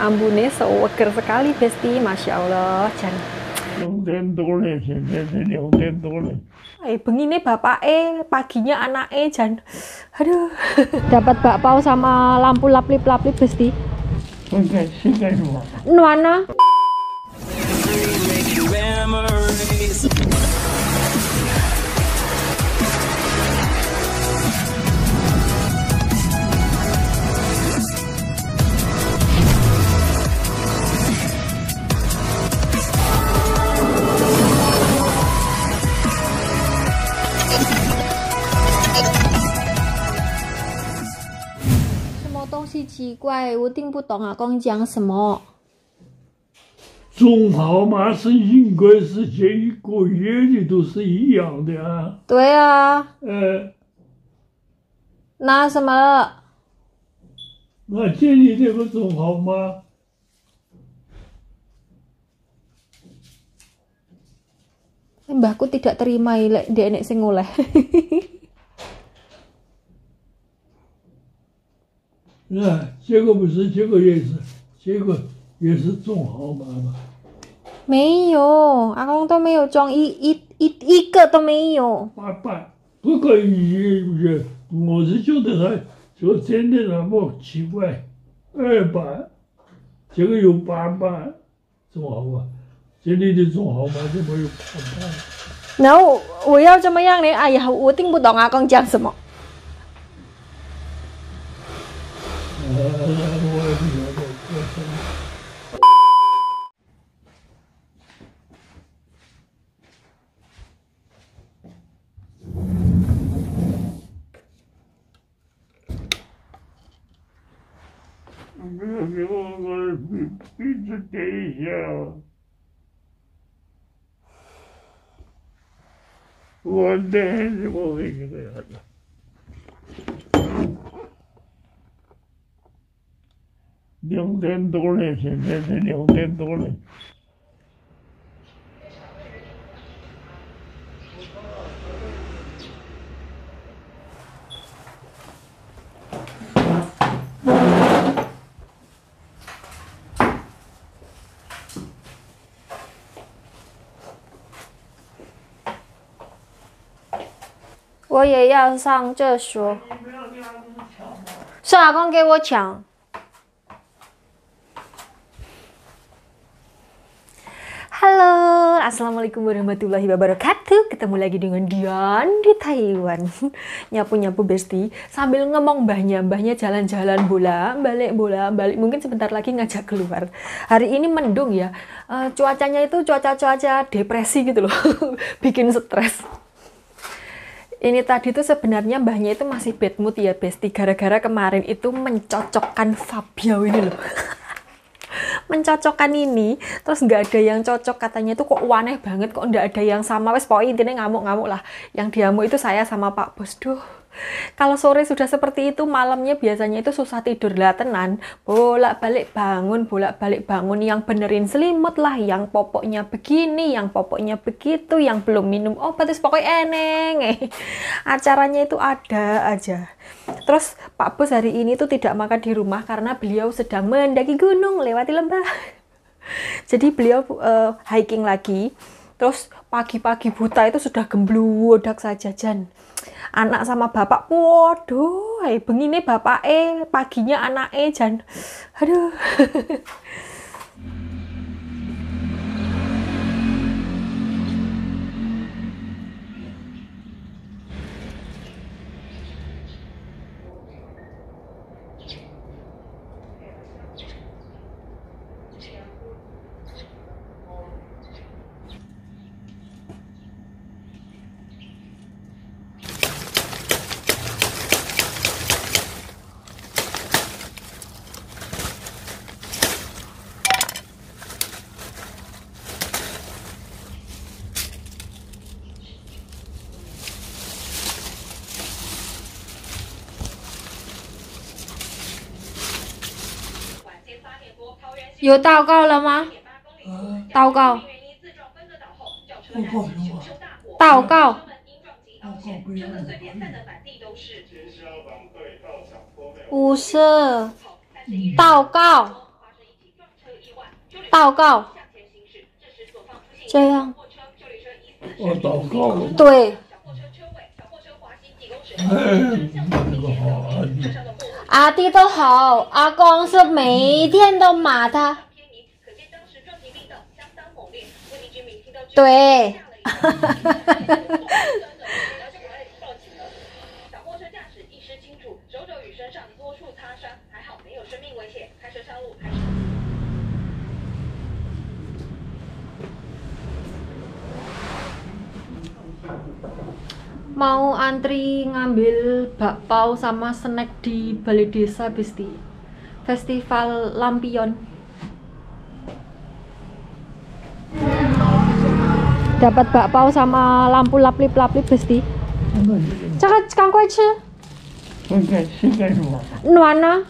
ambune seger sekali, Besti. Masya Allah, Jan. 6点多了，现在是6点多了。Bengine bapake, paginya anake, Jan. Aduh. Dapat bakpao sama lampu laplip-laplip, Besti. 现在是吧？ Nuana. Semua 东西奇怪，我听不懂阿公讲什么。中号码是应该是这一个月的都是一样的啊。对啊，拿什么了？那借你这个中号码。Mbahku tidak terima lek dia nek sing oleh. 这个不是，这个也是中号码嘛。没有，阿公都没有装一个都没有。不可以，我是觉得他就真的那么奇怪。200，这个有800中号码，这里的中号码怎么有800？然后我要怎么样呢？哎呀，我听不懂阿公讲什么。我鼻子点一下，我等我给你个样子。6点多了，现在是6点多了。我也要上厕所。是阿公给我抢。Halo, assalamualaikum warahmatullahi wabarakatuh. Ketemu lagi dengan Dian di Taiwan. Nyapu-nyapu Besti sambil ngomong mbahnya jalan-jalan bola balik. Mungkin sebentar lagi ngajak keluar. Hari ini mendung ya. Cuacanya itu cuaca depresi gitu loh. Bikin stres. Ini tadi tuh sebenarnya mbahnya itu masih bad mood ya Besti. Gara-gara kemarin itu mencocokkan Fabio ini loh. Mencocokkan ini, terus nggak ada yang cocok, katanya itu kok aneh banget, kok nggak ada yang sama, wes pokoknya intinya ngamuk-ngamuk lah. Yang diamuk itu saya sama Pak Bos. Duh, kalau sore sudah seperti itu, malamnya biasanya itu susah tidur lah, tenan. Bolak-balik bangun, yang benerin selimut lah, yang popoknya begini, yang popoknya begitu, yang belum minum obat, terus pokoknya eneng. Acaranya itu ada aja. Terus Pak Bos hari ini tuh tidak makan di rumah karena beliau sedang mendaki gunung, lewati lembah. Jadi beliau hiking lagi. Terus pagi-pagi buta itu sudah gembluwodak saja, Jan. Anak sama bapak, waduh, bengine bapake, paginya anake, Jan. Aduh.有祷告了吗？祷告。祷告。不是。祷告。祷告，这样，哦，祷告。对。那个好啊，阿弟都好，阿公是每一天都骂他。对。Mau antri ngambil bakpao sama snack di Balai Desa Besti. Festival Lampion. Dapat bakpao sama lampu laplip-laplip Besti. 这个赶快吃。是干什么？暖呢？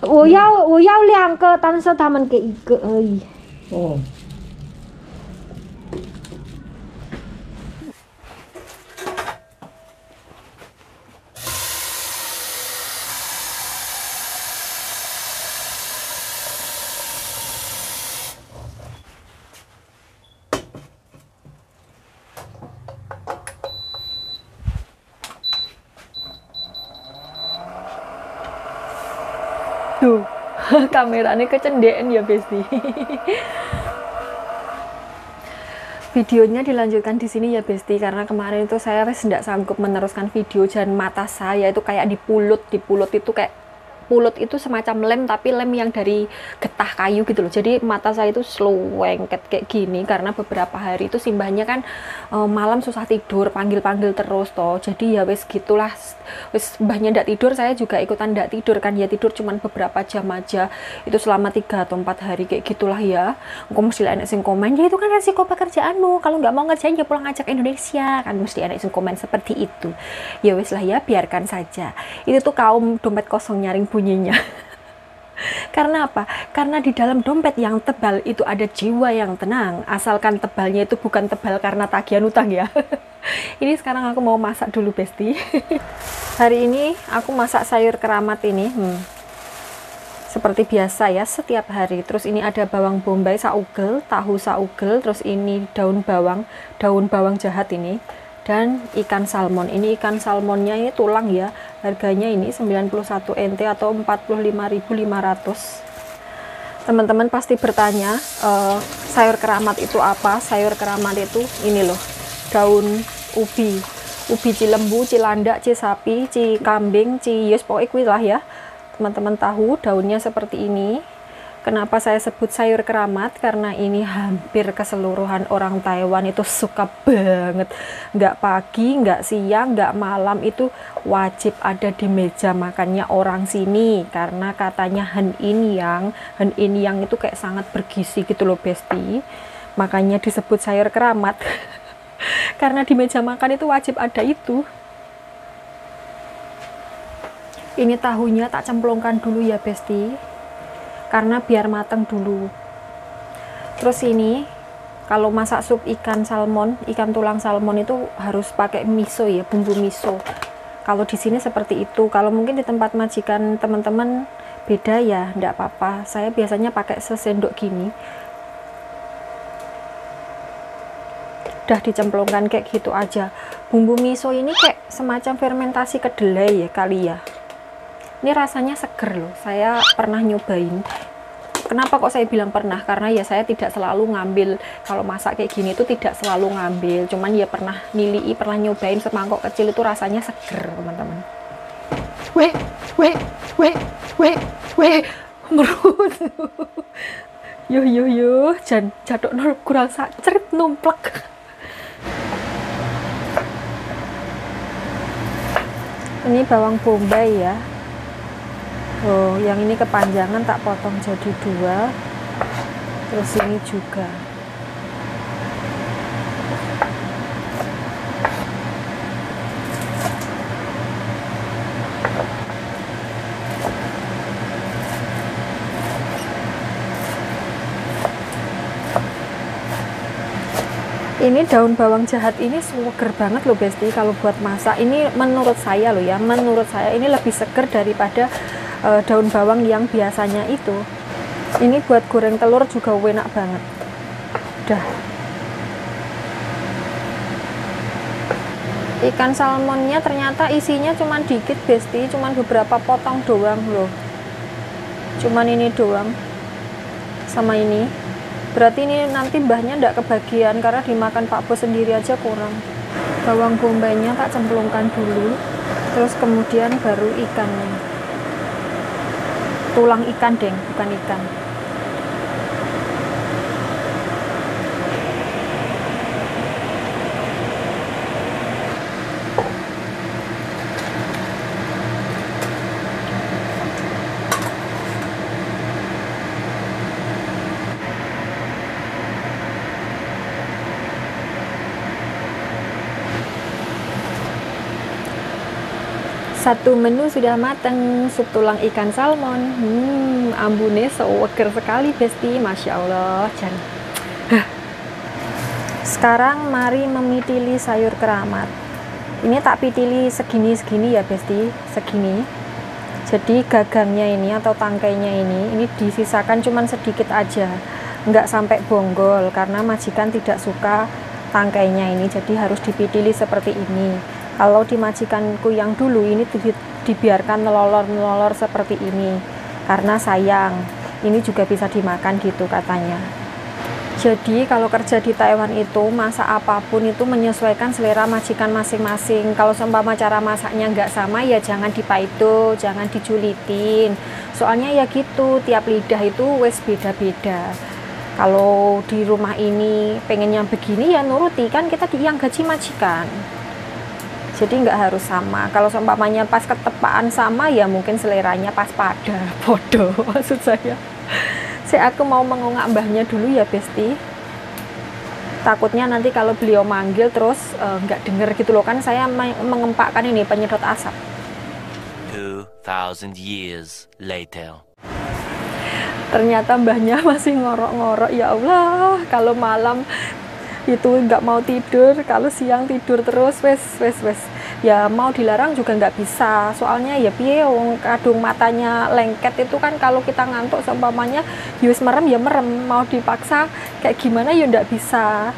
我要2个，但是他们给1个而已。哦。Tuh, kameranya kecendean ya Besti. Videonya dilanjutkan di sini ya Besti, karena kemarin itu saya tidak sanggup meneruskan video dan mata saya itu kayak di pulut itu kayak pulut itu semacam lem, tapi lem yang dari getah kayu gitu loh. Jadi mata saya itu selengket kayak gini karena beberapa hari itu simbahnya kan malam susah tidur, panggil-panggil terus toh. Jadi ya wes gitulah, wes mbahnya ndak tidur, saya juga ikutan ndak tidur kan, ya tidur cuman beberapa jam aja. Itu selama 3 atau 4 hari kayak gitulah ya. Engko mesti enek sing komen, ya itu kan resiko pekerjaanmu, kalau nggak mau ngerjain ya pulang ngajak Indonesia, kan mesti enek sing komen seperti itu. Ya wes lah ya, biarkan saja. Itu tuh kaum dompet kosong nyaring bunyinya. Karena apa? Karena di dalam dompet yang tebal itu ada jiwa yang tenang, asalkan tebalnya itu bukan tebal karena tagihan utang ya. Ini sekarang aku mau masak dulu Besti. Hari ini aku masak sayur keramat ini, seperti biasa ya, setiap hari. Terus ini ada bawang bombay saugel, tahu saugel, terus ini daun bawang jahat ini, dan ikan salmon. Ini ikan salmonnya ini tulang ya, harganya ini 91 NT atau 45.500. Teman-teman pasti bertanya, sayur keramat itu apa? Sayur keramat itu ini loh, daun ubi cilembu, cilandak, cisapi, cikambing, ciyus, pokoknya kuwi lah ya. Teman-teman tahu daunnya seperti ini. Kenapa saya sebut sayur keramat? Karena ini hampir keseluruhan orang Taiwan itu suka banget. Nggak pagi, nggak siang, nggak malam itu wajib ada di meja makannya orang sini. Karena katanya hen in yang itu kayak sangat bergizi gitu loh Besti. Makanya disebut sayur keramat. Karena di meja makan itu wajib ada itu. Ini tahunya tak cemplungkan dulu ya Besti, karena biar matang dulu. Terus ini kalau masak sup ikan salmon, ikan tulang salmon itu harus pakai miso ya, bumbu miso. Kalau di sini seperti itu. Kalau mungkin di tempat majikan teman-teman beda ya, enggak apa-apa. Saya biasanya pakai sesendok gini. Udah dicemplungkan kayak gitu aja. Bumbu miso ini kayak semacam fermentasi kedelai ya kali ya. Ini rasanya seger loh, saya pernah nyobain. Kenapa kok saya bilang pernah? Karena ya saya tidak selalu ngambil, kalau masak kayak gini itu tidak selalu ngambil, cuman ya pernah nilai, pernah nyobain semangkok kecil itu rasanya seger teman-teman. Merut. Yo jan jaduk kurang sakit numplek. Ini bawang bombay ya. Oh, yang ini kepanjangan tak potong jadi 2. Terus ini juga. Ini daun bawang jahat ini seger banget loh Besti kalau buat masak. Ini menurut saya loh ya, menurut saya ini lebih seger daripada daun bawang yang biasanya itu. Ini buat goreng telur juga enak banget. Udah. Ikan salmonnya ternyata isinya cuman dikit besti, cuman beberapa potong doang loh. Cuman ini doang. Sama ini. Berarti ini nanti mbahnya ndak kebagian karena dimakan Pak Bos sendiri aja kurang. Bawang bombaynya tak cemplungkan dulu. Terus kemudian baru ikannya. Tulang ikan, deng, bukan ikan. Satu menu sudah matang, sup tulang ikan salmon. Ambune seger sekali besti, masya Allah. Sekarang mari memitili sayur keramat. Ini tak pitili segini-segini ya besti, segini. Jadi gagangnya ini atau tangkainya ini disisakan cuman sedikit aja, nggak sampai bonggol karena majikan tidak suka tangkainya ini. Jadi harus dipitili seperti ini. Kalau di majikanku yang dulu ini dibiarkan nelolor-nelolor seperti ini karena sayang, ini juga bisa dimakan gitu katanya. Jadi kalau kerja di Taiwan itu masak apapun itu menyesuaikan selera majikan masing-masing. Kalau seumpama cara masaknya nggak sama ya jangan dipaido, jangan dijulitin. Soalnya ya gitu, tiap lidah itu wes beda-beda. Kalau di rumah ini pengen yang begini ya nuruti, kan kita yang gaji majikan. Jadi nggak harus sama. Kalau seumpamanya pas ketepaan sama ya mungkin seleranya pas pada. Bodoh maksud saya. Aku mau mengungak mbahnya dulu ya besti. Takutnya nanti kalau beliau manggil terus nggak denger gitu loh, kan saya mengempakkan ini penyedot asap. 2000 years later. Ternyata mbahnya masih ngorok-ngorok. Ya Allah, kalau malam itu nggak mau tidur, kalau siang tidur terus, wes ya mau dilarang juga nggak bisa, soalnya ya piye kadung matanya lengket itu kan, kalau kita ngantuk seumpamanya yus merem ya merem, mau dipaksa kayak gimana ya nggak bisa.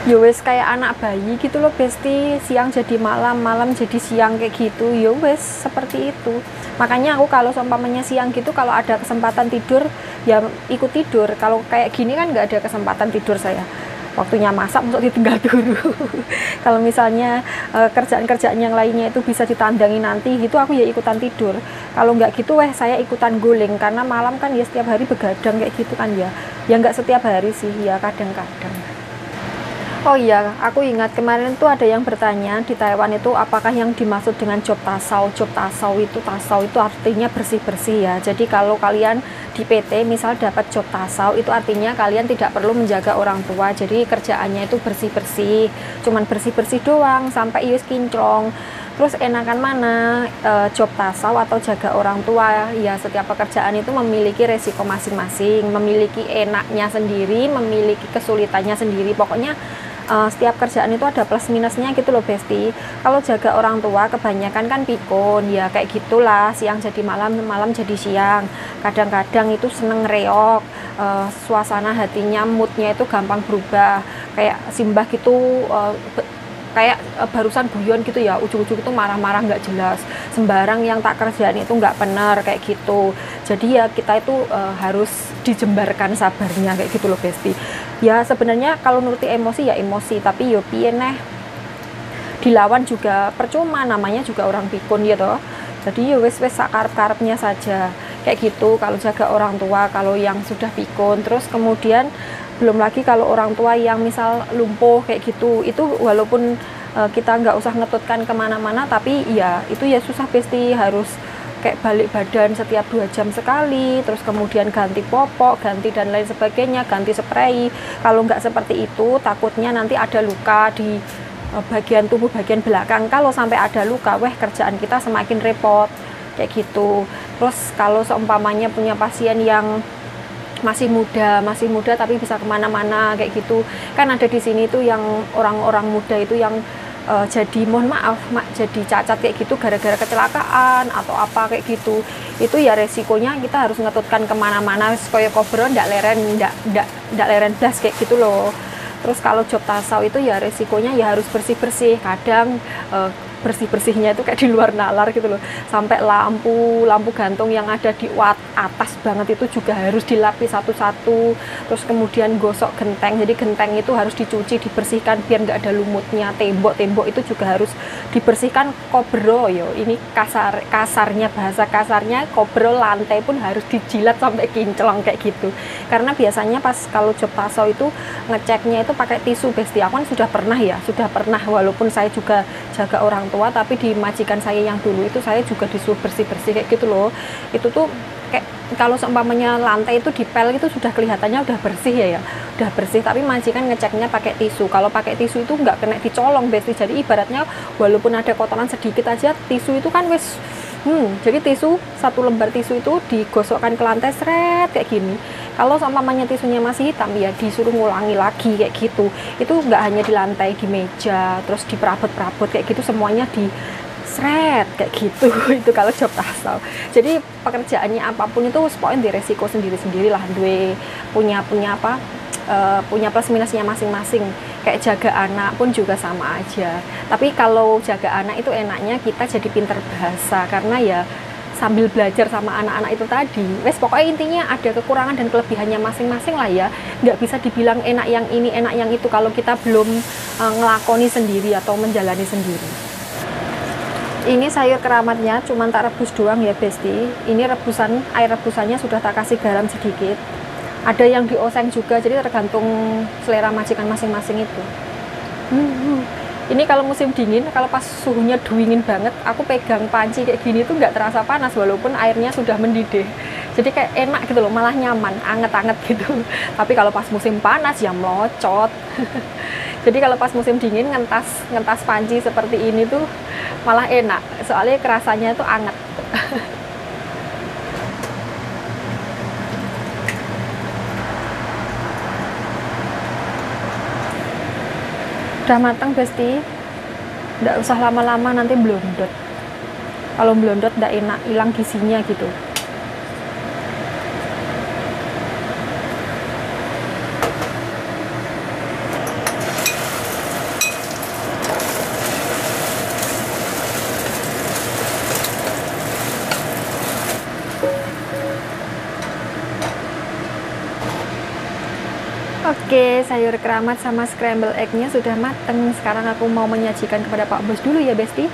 Ya wes kayak anak bayi gitu loh besti, siang jadi malam, malam jadi siang kayak gitu, ya wes seperti itu. Makanya aku kalau seumpamanya siang gitu, kalau ada kesempatan tidur ya ikut tidur. Kalau kayak gini kan nggak ada kesempatan tidur saya, waktunya masak untuk ditinggal dulu. Kalau misalnya kerjaan-kerjaan yang lainnya itu bisa ditandangi nanti gitu, aku ya ikutan tidur. Kalau nggak gitu saya ikutan guling, karena malam kan ya setiap hari begadang kayak gitu kan ya nggak setiap hari sih ya, kadang-kadang. Oh iya, aku ingat kemarin tuh ada yang bertanya di Taiwan itu apakah yang dimaksud dengan job tasau. Job tasau itu artinya bersih-bersih ya. Jadi kalau kalian di PT misal dapat job tasau, itu artinya kalian tidak perlu menjaga orang tua. Jadi kerjaannya itu bersih-bersih, cuman bersih-bersih doang sampai ius kinclong. Terus enakan mana job tasau atau jaga orang tua? Ya setiap pekerjaan itu memiliki resiko masing-masing, memiliki enaknya sendiri, memiliki kesulitannya sendiri. Pokoknya setiap kerjaan itu ada plus minusnya gitu loh besti. Kalau jaga orang tua kebanyakan kan pikun ya, kayak gitulah, siang jadi malam, malam jadi siang. Kadang-kadang itu seneng reok, suasana hatinya, moodnya itu gampang berubah, kayak simbah gitu, kayak barusan guyon gitu ya, ujung-ujung itu marah-marah nggak jelas, sembarang yang tak kerjaan itu nggak benar kayak gitu. Jadi ya kita itu harus dijembarkan sabarnya kayak gitu loh besti. Ya sebenarnya kalau nuruti emosi ya emosi, tapi yo piye neh, dilawan juga percuma, namanya juga orang pikun ya toh. Jadi ya wes sakarep-karepnya saja kayak gitu kalau jaga orang tua, kalau yang sudah pikun. Terus kemudian belum lagi kalau orang tua yang misal lumpuh kayak gitu, itu walaupun kita nggak usah ngetutkan kemana-mana, tapi ya itu ya susah besti, harus kayak balik badan setiap 2 jam sekali, terus kemudian ganti popok, ganti dan lain sebagainya, ganti spray. Kalau nggak seperti itu takutnya nanti ada luka di bagian tubuh bagian belakang. Kalau sampai ada luka, kerjaan kita semakin repot kayak gitu. Terus kalau seumpamanya punya pasien yang masih muda tapi bisa kemana-mana kayak gitu, kan ada di sini tuh yang orang-orang muda itu yang jadi mohon maaf jadi cacat kayak gitu gara-gara kecelakaan atau apa kayak gitu, itu ya resikonya kita harus ngetutkan kemana-mana kayak kobro ndak leren blas kayak gitu loh. Terus kalau job tasau itu ya resikonya ya harus bersih-bersih, kadang bersih-bersihnya itu kayak di luar nalar gitu loh, sampai lampu gantung yang ada di atas banget itu juga harus dilapis satu-satu. Terus kemudian gosok genteng, jadi genteng itu harus dicuci, dibersihkan biar nggak ada lumutnya. Tembok itu juga harus dibersihkan. Kobro yo, ini kasarnya, bahasa kasarnya kobro, lantai pun harus dijilat sampai kinclong kayak gitu. Karena biasanya pas kalau job tasau itu ngeceknya itu pakai tisu besti. Aku kan sudah pernah walaupun saya juga jaga orang tua, tapi di majikan saya yang dulu itu saya juga disuruh bersih-bersih kayak gitu loh. Itu tuh kayak kalau seumpamanya lantai itu dipel itu sudah kelihatannya udah bersih ya, udah bersih, tapi majikan ngeceknya pakai tisu. Kalau pakai tisu itu nggak kena dicolong besti, jadi ibaratnya walaupun ada kotoran sedikit aja, tisu itu kan wis jadi tisu, satu lembar tisu itu digosokkan ke lantai seret kayak gini. Kalau seumpamanya tisunya masih hitam ya disuruh ngulangi lagi kayak gitu. Itu nggak hanya di lantai, di meja, terus di perabot-perabot kayak gitu, semuanya di seret kayak gitu. Itu kalau job tasau. Jadi pekerjaannya apapun itu pokoknya di resiko sendiri-sendiri lah, punya plus minusnya masing-masing. Kayak jaga anak pun juga sama aja. Tapi kalau jaga anak itu enaknya kita jadi pinter bahasa, karena ya sambil belajar sama anak-anak itu tadi, wes pokoknya intinya ada kekurangan dan kelebihannya masing-masing lah ya. Nggak bisa dibilang enak yang ini, enak yang itu kalau kita belum ngelakoni sendiri atau menjalani sendiri. Ini sayur keramatnya cuma tak rebus doang ya besti. Ini air rebusannya sudah tak kasih garam sedikit. Ada yang dioseng juga, jadi tergantung selera majikan masing-masing itu. Ini kalau musim dingin, kalau pas suhunya dingin banget, aku pegang panci kayak gini tuh nggak terasa panas walaupun airnya sudah mendidih. Jadi kayak enak gitu loh, malah nyaman, anget-anget gitu. Tapi kalau pas musim panas ya melocot. Jadi kalau pas musim dingin ngentas panci seperti ini tuh malah enak, soalnya kerasanya itu anget. Udah matang besti, nggak usah lama-lama nanti blondot. Kalau blondot nggak enak, hilang gizinya gitu. Oke, sayur keramat sama scramble egg-nya sudah mateng. Sekarang aku mau menyajikan kepada Pak Bos dulu ya, Besti.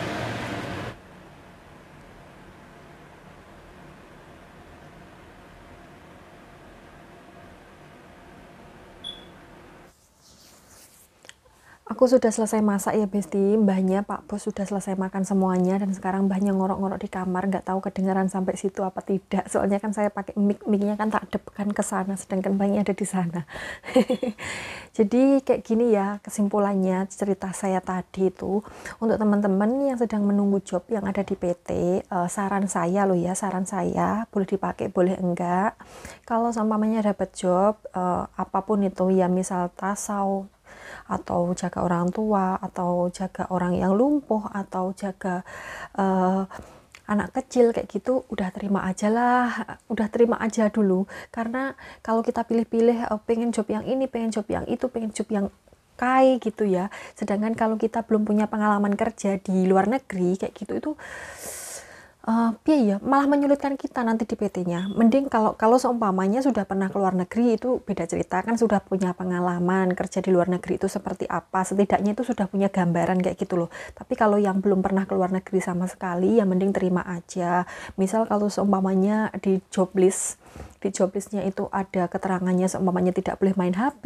Aku sudah selesai masak ya Besti, mbahnya Pak Bos sudah selesai makan semuanya dan sekarang mbahnya ngorok-ngorok di kamar, nggak tahu kedengaran sampai situ apa tidak. Soalnya kan saya pakai mic-nya kan tak depan ke sana, sedangkan mbahnya ada di sana. Jadi kayak gini ya kesimpulannya cerita saya tadi itu, untuk teman-teman yang sedang menunggu job yang ada di PT, saran saya loh ya, saran saya boleh dipakai boleh enggak. Kalau seumpamanya dapat job apapun itu ya, misal tasau atau jaga orang tua, atau jaga orang yang lumpuh, atau jaga anak kecil kayak gitu, udah terima aja lah, udah terima aja dulu. Karena kalau kita pilih-pilih pengen job yang ini, pengen job yang itu, pengen job yang kayak gitu ya, sedangkan kalau kita belum punya pengalaman kerja di luar negeri kayak gitu, itu ya malah menyulitkan kita nanti di PT-nya. Mending kalau seumpamanya sudah pernah ke luar negeri itu beda cerita, kan sudah punya pengalaman kerja di luar negeri itu seperti apa, setidaknya itu sudah punya gambaran kayak gitu loh. Tapi kalau yang belum pernah ke luar negeri sama sekali ya mending terima aja. Misal kalau seumpamanya di job listnya itu ada keterangannya seumpamanya tidak boleh main HP,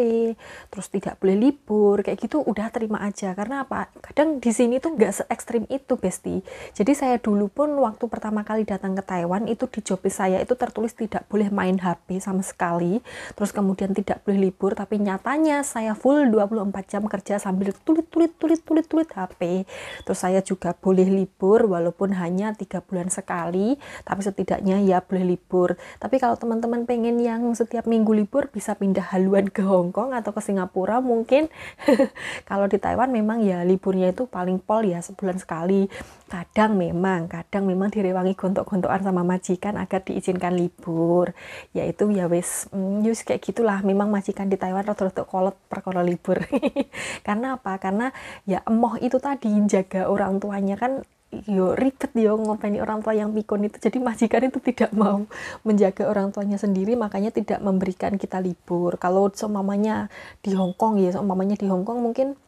terus tidak boleh libur, kayak gitu udah terima aja. Karena apa? Kadang di sini tuh nggak se-ekstrim itu Besti. Jadi saya dulu pun waktu pertama kali datang ke Taiwan itu di job list saya itu tertulis tidak boleh main HP sama sekali, terus kemudian tidak boleh libur, tapi nyatanya saya full 24 jam kerja sambil tulit HP. Terus saya juga boleh libur walaupun hanya 3 bulan sekali, tapi setidaknya ya boleh libur. Tapi kalau teman-teman teman-teman pengen yang setiap minggu libur bisa pindah haluan ke Hong Kong atau ke Singapura mungkin. Kalau di Taiwan memang ya liburnya itu paling pol ya sebulan sekali. Kadang memang direwangi gontok-gontokan sama majikan agar diizinkan libur. Yaitu ya wis kayak gitulah. Memang majikan di Taiwan rada-rada kolot perkara libur. Karena apa? Karena ya emoh itu tadi jaga orang tuanya kan yo ribet yo ngopeni orang tua yang pikun itu, jadi majikan itu tidak mau menjaga orang tuanya sendiri, makanya tidak memberikan kita libur. Kalau seumpamanya di Hong Kong mungkin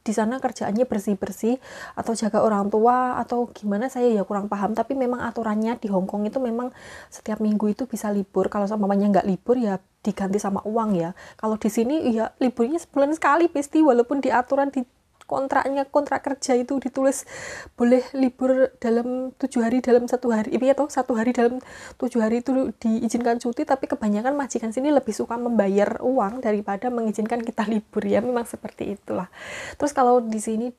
di sana kerjaannya bersih-bersih atau jaga orang tua atau gimana, saya ya kurang paham, tapi memang aturannya di Hong Kong itu memang setiap minggu itu bisa libur. Kalau seumpamanya nggak libur ya diganti sama uang ya. Kalau di sini ya liburnya sebulan sekali pasti, walaupun di aturan di kontrak kerja itu ditulis boleh libur dalam 7 hari dalam 1 hari ini atau 1 hari dalam 7 hari itu diizinkan cuti, tapi kebanyakan majikan sini lebih suka membayar uang daripada mengizinkan kita libur ya, memang seperti itulah. Terus kalau di sini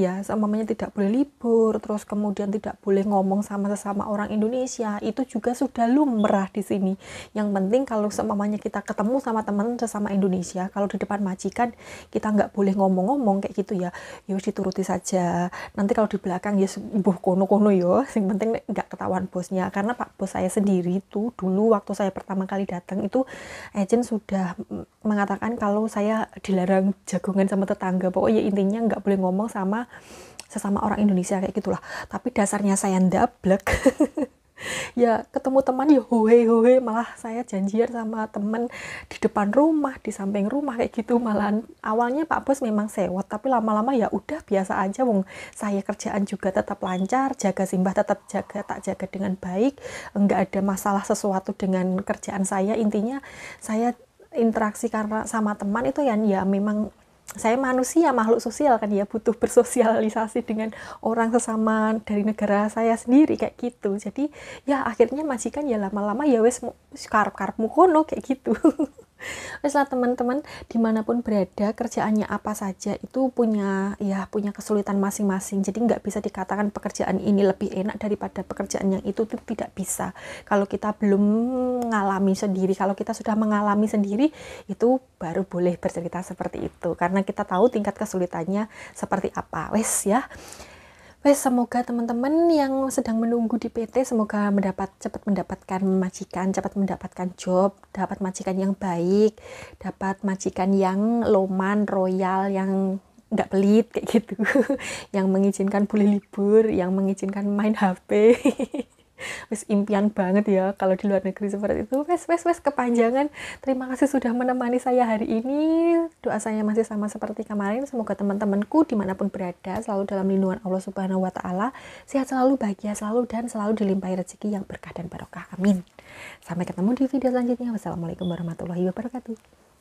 ya namanya tidak boleh libur, terus kemudian tidak boleh ngomong sama sesama orang Indonesia, itu juga sudah lumrah di sini. Yang penting kalau seumpamanya kita ketemu sama teman sesama Indonesia, kalau di depan majikan kita nggak boleh ngomong-ngomong kayak gitu ya, ya dituruti saja. Nanti kalau di belakang ya mbuh kono-kono ya, yang penting nggak ketahuan bosnya. Karena pak bos saya sendiri itu dulu waktu saya pertama kali datang itu agent sudah mengatakan kalau saya dilarang jagongan sama tetangga, pokoknya intinya nggak boleh ngomong sama sesama orang Indonesia kayak gitulah. Tapi dasarnya saya ndablek ya ketemu teman ya hohe malah saya janjian sama teman di depan rumah, di samping rumah kayak gitu. Malahan awalnya pak bos memang sewot, tapi lama-lama ya udah biasa aja, wong saya kerjaan juga tetap lancar, jaga simbah tetap tak jaga dengan baik, enggak ada masalah sesuatu dengan kerjaan saya. Intinya saya interaksi karena sama teman itu ya memang saya manusia, makhluk sosial kan ya, butuh bersosialisasi dengan orang sesama dari negara saya sendiri kayak gitu. Jadi ya akhirnya majikan ya lama-lama ya wes karep-karepmu kono kayak gitu. Wes lah teman-teman, dimanapun berada kerjaannya apa saja itu punya kesulitan masing-masing. Jadi nggak bisa dikatakan pekerjaan ini lebih enak daripada pekerjaan yang itu tidak bisa. Kalau kita belum mengalami sendiri, kalau kita sudah mengalami sendiri itu baru boleh bercerita seperti itu, karena kita tahu tingkat kesulitannya seperti apa. Wes ya. Wes, semoga teman-teman yang sedang menunggu di PT semoga cepat mendapatkan majikan, cepat mendapatkan job, dapat majikan yang baik, dapat majikan yang loman, royal, yang nggak pelit kayak gitu, yang mengizinkan boleh libur, yang mengizinkan main HP. Wes impian banget ya kalau di luar negeri seperti itu. Wes kepanjangan. Terima kasih sudah menemani saya hari ini. Doa saya masih sama seperti kemarin. Semoga teman-temanku dimanapun berada selalu dalam lindungan Allah Subhanahu Wa Taala, sehat selalu, bahagia selalu, dan selalu dilimpahi rezeki yang berkah dan barokah. Amin. Sampai ketemu di video selanjutnya. Wassalamualaikum warahmatullahi wabarakatuh.